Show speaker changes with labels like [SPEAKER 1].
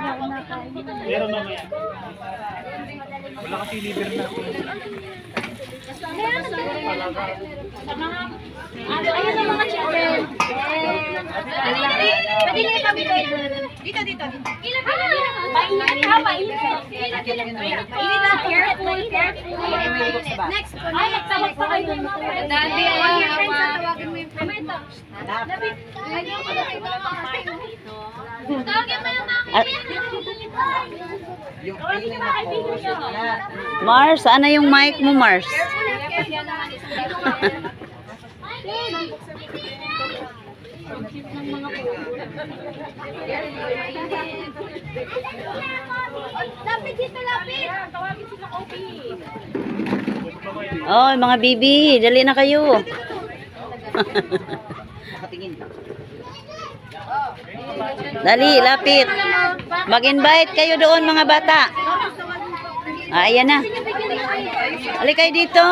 [SPEAKER 1] Meron mamaya. Wala kasi liver na.
[SPEAKER 2] Ayun ang mga children. Pwede na kami dito. Mainit ha, mainit. Mainit na, careful. Next. Ay, nagtawag pa kayo ng mga. Daddy, your friends, tawagin mo yung friends mo. Lapit. Tawagin mo yung mga
[SPEAKER 3] Mars, ano yung mic mo, Mars?
[SPEAKER 2] Lapit dito, lapit. Tawagin sila Kopi.
[SPEAKER 3] Oh, mga bibi, dali na kayo. Dali, lapit. Mag-invite kayo doon, mga bata. Ah, ayan na. Halika kayo dito.